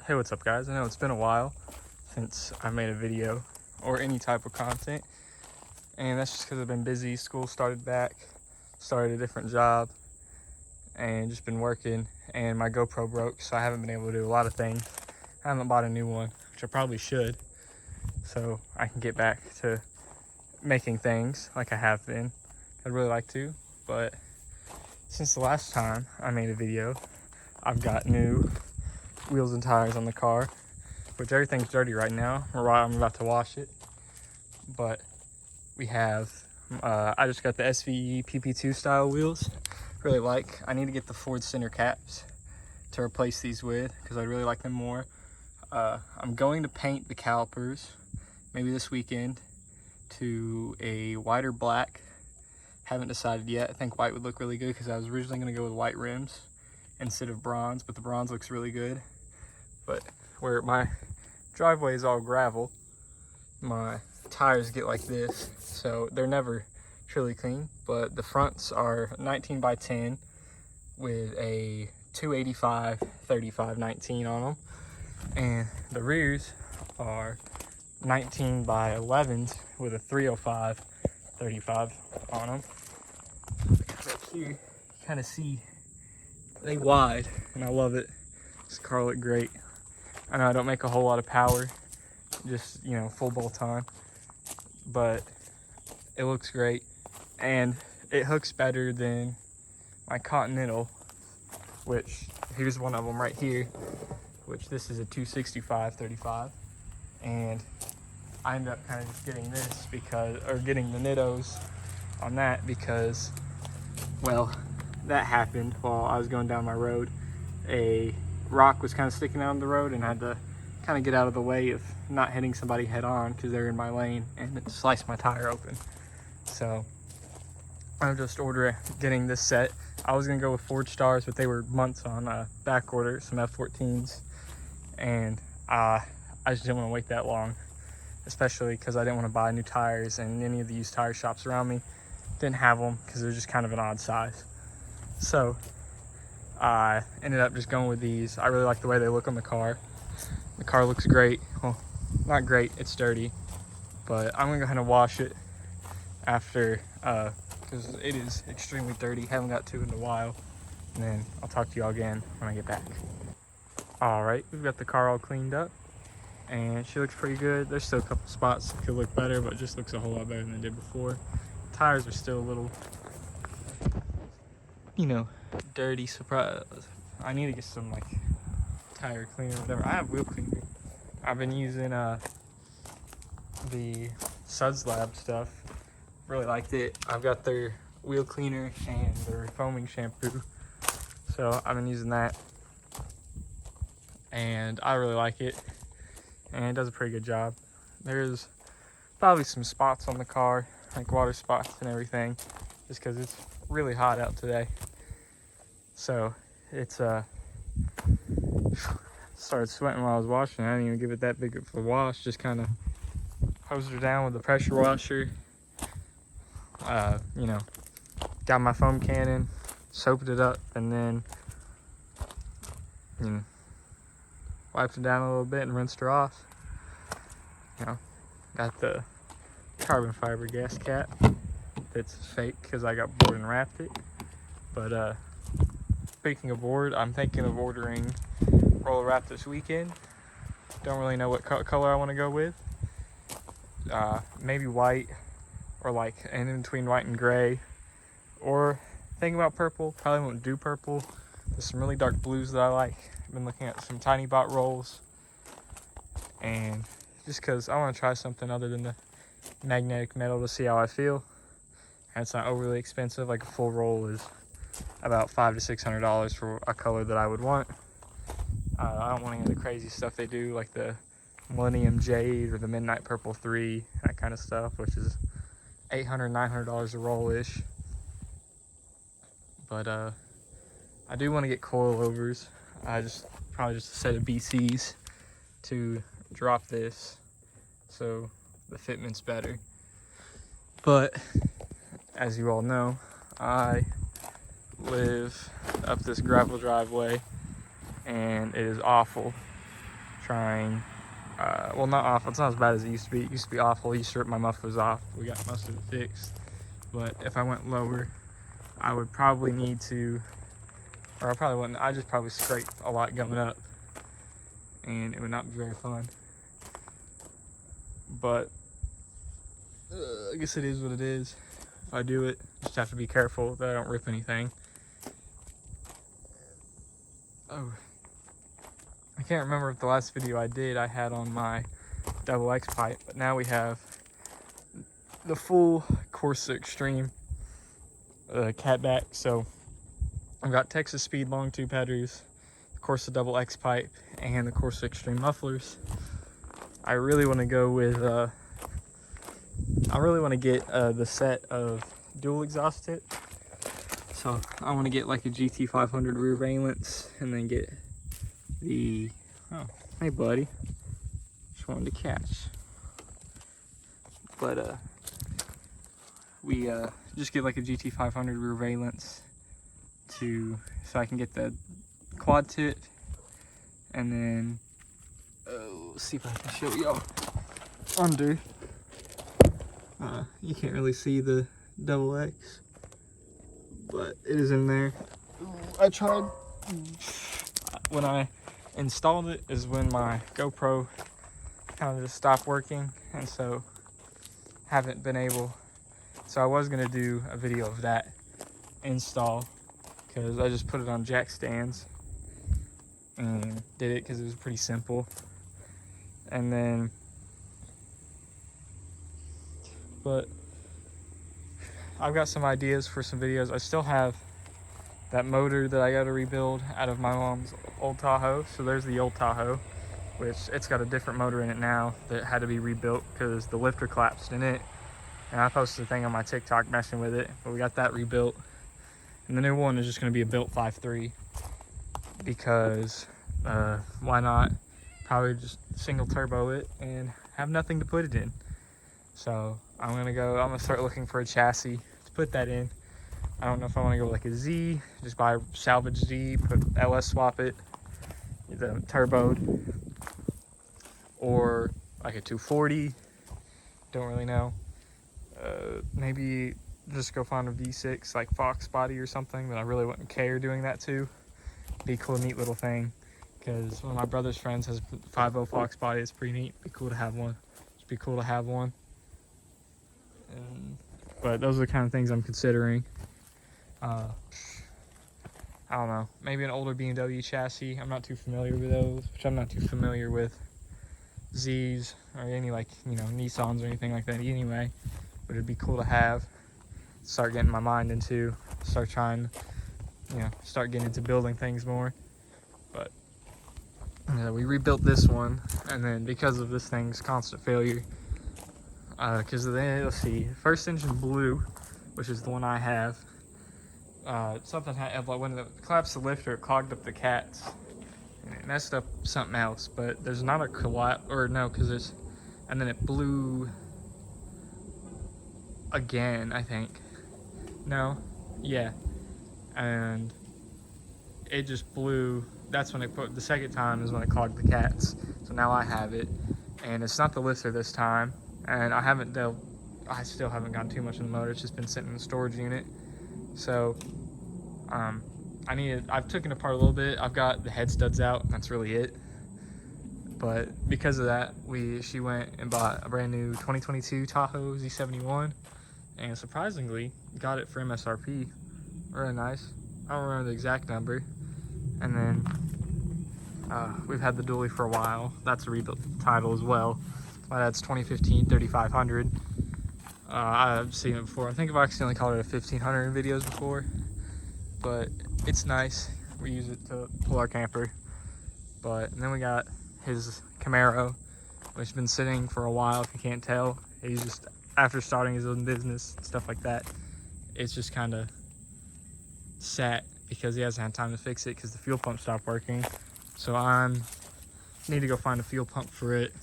Hey, what's up guys? I know it's been a while since I made a video or any type of content, and that's just because I've been busy. School started back, started a different job, and just been working, and my GoPro broke, so I haven't been able to do a lot of things. I haven't bought a new one, which I probably should, so I can get back to making things like I have been. I'd really like to, but since the last time I made a video, I've got new wheels and tires on the car, which everything's dirty right now. I'm about to wash it, but we have I just got the SVE PP2 style wheels. Really like. I need to get the Ford center caps to replace these with because I really like them more. I'm going to paint the calipers maybe this weekend to a whiter black. Haven't decided yet. I think white would look really good because I was originally going to go with white rims instead of bronze, but the bronze looks really good. But where my driveway is all gravel, my tires get like this, so they're never truly clean. But the fronts are 19 by 10 with a 285 35 19 on them, and the rears are 19 by 11s with a 305 35 on them. Back here you kind of see they wide, and I love it. This car look great. I know I don't make a whole lot of power, just, you know, full bolt on, but it looks great, and it hooks better than my Continental, which here's one of them right here, which this is a 265 35, and I ended up kind of just getting this because, or getting the Nittos on that because, well, that happened while I was going down my road. A rock was kind of sticking out on the road, and I had to kind of get out of the way of not hitting somebody head on because they're in my lane, and it sliced my tire open. So I'm just getting this set. I was gonna go with Ford Stars, but they were months on back order, some F14s, and I just didn't want to wait that long, especially because I didn't want to buy new tires, and any of the used tire shops around me didn't have them because they're just kind of an odd size. So I ended up just going with these. I really like the way they look on the car. The car looks great. Well, not great, it's dirty, but I'm gonna go ahead and wash it after, because it is extremely dirty. Haven't got to in a while, and then I'll talk to y'all again when I get back. All right, we've got the car all cleaned up, and she looks pretty good. There's still a couple spots that could look better, but it just looks a whole lot better than it did before. Tires are still a little, you know, dirty. Surprise. I need to get some like tire cleaner or whatever. I have wheel cleaner. I've been using the Suds Lab stuff. Really liked it. I've got their wheel cleaner and their foaming shampoo, so I've been using that, and I really like it, and it does a pretty good job. There's probably some spots on the car, like water spots and everything, just because it's really hot out today. So it's started sweating while I was washing. I didn't even give it that big of a wash, just kind of hosed her down with the pressure washer. You know, got my foam cannon, soaped it up, and then, you know, wiped it down a little bit and rinsed her off. You know, got the carbon fiber gas cap that's fake because I got bored and wrapped it. But speaking of board, I'm thinking of ordering roller wrap this weekend. Don't really know what color I want to go with. Maybe white, or like in between white and gray, or thinking about purple. Probably won't do purple. There's some really dark blues that I like. I've been looking at some Tiny Bot rolls, and just because I want to try something other than the magnetic metal to see how I feel. And it's not overly expensive. Like a full roll is about $500 to $600 for a color that I would want. I don't want any of the crazy stuff they do, like the Millennium Jade or the Midnight Purple 3, that kind of stuff, which is $800, $900 a roll-ish. But I do want to get coilovers. Probably just a set of BCs to drop this, so the fitment's better. But as you all know, I live up this gravel driveway, and it is awful. trying, well, not awful, it's not as bad as it used to be. It used to be awful. I used to rip my mufflers off. We got most of it fixed. But if I went lower, I would probably need to, or I probably wouldn't, I just probably scrape a lot going up, and it would not be very fun. But I guess it is what it is. If I do it, just have to be careful that I don't rip anything. Oh, I can't remember if the last video I did I had on my double X pipe, but now we have the full Corsa Extreme catback. So I've got Texas Speed long tube headers, the Corsa double X pipe, and the Corsa Extreme mufflers. I really want to go with I really want to get the set of dual exhaust tip. So I want to get like a GT500 rear valence, and then get the, oh, hey buddy, just wanted to catch. But we just get like a GT500 rear valence so I can get the quad tip, and then let's see if I can show y'all under. You can't really see the double X, but it is in there. I tried, when I installed it is when my GoPro kind of just stopped working, and so haven't been able, so I was going to do a video of that install, because I just put it on jack stands and did it because it was pretty simple. And then, but I've got some ideas for some videos. I still have that motor that I got to rebuild out of my mom's old Tahoe. So there's the old Tahoe, which it's got a different motor in it now that had to be rebuilt because the lifter collapsed in it. And I posted a thing on my TikTok messing with it, but we got that rebuilt. And the new one is just going to be a built 5.3, because why not? Probably just single turbo it and have nothing to put it in. So I'm gonna start looking for a chassis to put that in. I don't know if I want to go like a Z, just buy a salvage Z, put LS swap it, the turboed, or like a 240. Don't really know. Maybe just go find a V6 like Fox body or something, but I really wouldn't care doing that too. Be a cool, neat little thing, because one of my brother's friends has 5.0 Fox body. It's pretty neat. Be cool to have one. Just be cool to have one. But those are the kind of things I'm considering. I don't know, maybe an older BMW chassis. I'm not too familiar with those, which I'm not too familiar with Z's or any, like, you know, Nissans or anything like that anyway. But it'd be cool to have, start getting my mind into, start trying, you know, start getting into building things more. But we rebuilt this one, and then because of this thing's constant failure, because let's see, first engine blew, which is the one I have. Something had, when it collapsed the lifter, it clogged up the cats, and it messed up something else. But there's not a collapse, or no, because there's, and then it blew again, I think. No, yeah, and it just blew. That's when it put, the second time is when it clogged the cats. So now I have it, and it's not the lifter this time. And I still haven't gotten too much in the motor. It's just been sitting in the storage unit. So I've taken it apart a little bit. I've got the head studs out, and that's really it. But because of that, she went and bought a brand new 2022 Tahoe Z71, and surprisingly got it for MSRP. Really nice. I don't remember the exact number. And then we've had the dually for a while. That's a rebuilt title as well. My dad's 2015 3500. I've seen it before. I think I've accidentally called it a 1500 in videos before, but it's nice. We use it to pull our camper. And then we got his Camaro, which has been sitting for a while. If you can't tell, he's just, after starting his own business and stuff like that, it's just kind of sat because he hasn't had time to fix it because the fuel pump stopped working. So need to go find a fuel pump for it,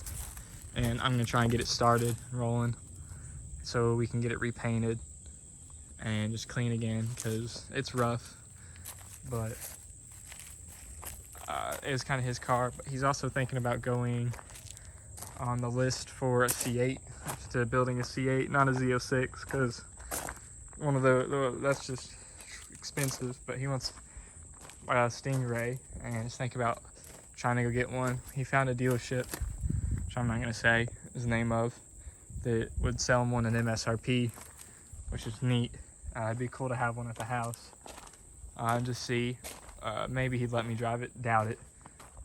and I'm gonna try and get it started and rolling so we can get it repainted and just clean again, because it's rough. But it was kind of his car, but he's also thinking about going on the list for a C8, to building a C8, not a Z06, because one of that's just expensive, but he wants a Stingray, and just think about trying to go get one. He found a dealership, which I'm not going to say the name of, that would sell him one at MSRP, which is neat. It'd be cool to have one at the house. And just see, maybe he'd let me drive it, doubt it,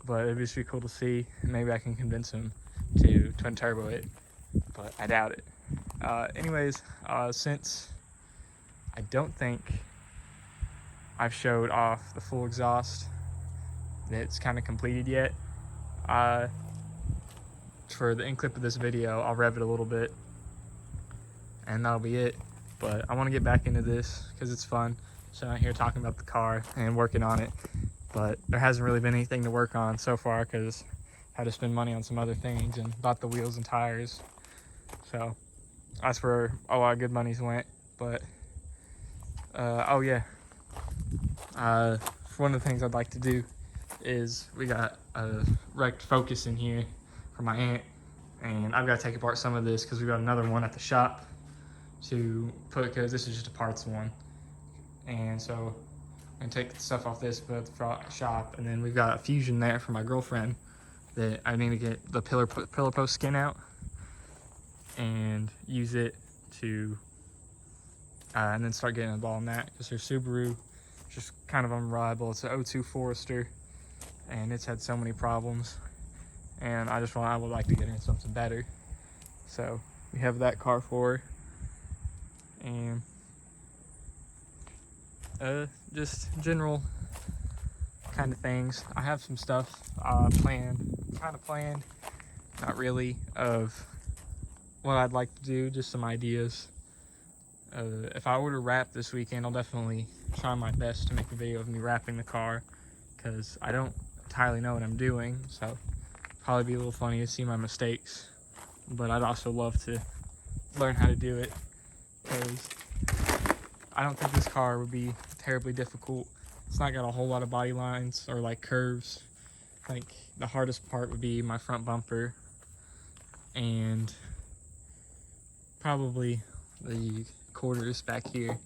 but it'd just be cool to see. Maybe I can convince him to twin turbo it, but I doubt it. Anyways, since I don't think I've showed off the full exhaust that's kind of completed yet, for the end clip of this video, I'll rev it a little bit, and that'll be it. But I want to get back into this because it's fun. So I'm here talking about the car and working on it, but there hasn't really been anything to work on so far because I had to spend money on some other things and bought the wheels and tires. So that's where a lot of good monies went. But oh yeah, one of the things I'd like to do is, we got a wrecked Focus in here for my aunt, and I've got to take apart some of this because we got another one at the shop to put, because this is just a parts one. And so I'm gonna take the stuff off this, put it at the shop, and then we've got a Fusion there for my girlfriend that I need to get the pillar post skin out and use it to, and then start getting involved in that, because her Subaru is just kind of unreliable. It's an 02 Forester, and it's had so many problems, and I would like to get in something better. So we have that car for her, and just general kind of things. I have some stuff planned, not really, of what I'd like to do, just some ideas. If I were to wrap this weekend, I'll definitely try my best to make a video of me wrapping the car, because I don't entirely know what I'm doing, so probably be a little funny to see my mistakes, but I'd also love to learn how to do it, because I don't think this car would be terribly difficult. It's not got a whole lot of body lines or like curves. I think the hardest part would be my front bumper, and probably the quarters back here.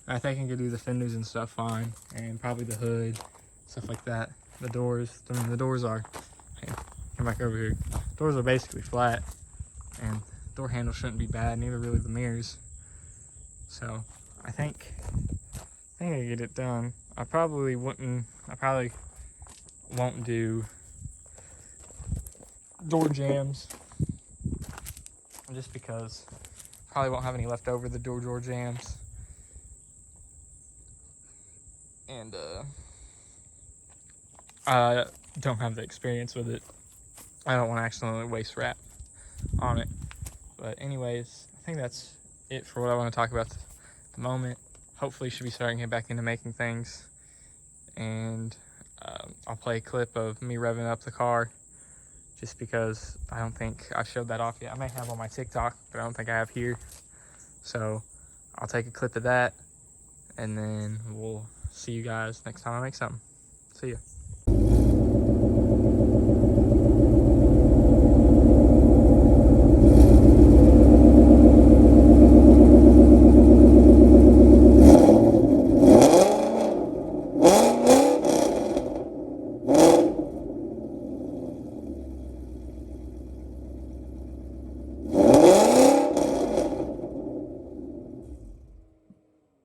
I think I can do the fenders and stuff fine, and probably the hood, stuff like that. The doors, I mean, the doors are, hey, come back over here. Doors are basically flat, and door handle shouldn't be bad, neither really the mirrors. So I think I can get it done. I probably won't do door jams, just because probably won't have any left over, the door jams. And I don't have the experience with it. I don't want to accidentally waste wrap on it. But anyways, I think that's it for what I want to talk about at the moment. Hopefully should be starting to get back into making things. And I'll play a clip of me revving up the car, just because I don't think I showed that off yet. I may have on my TikTok, but I don't think I have here. So I'll take a clip of that, and then we'll see you guys next time I make something. See ya.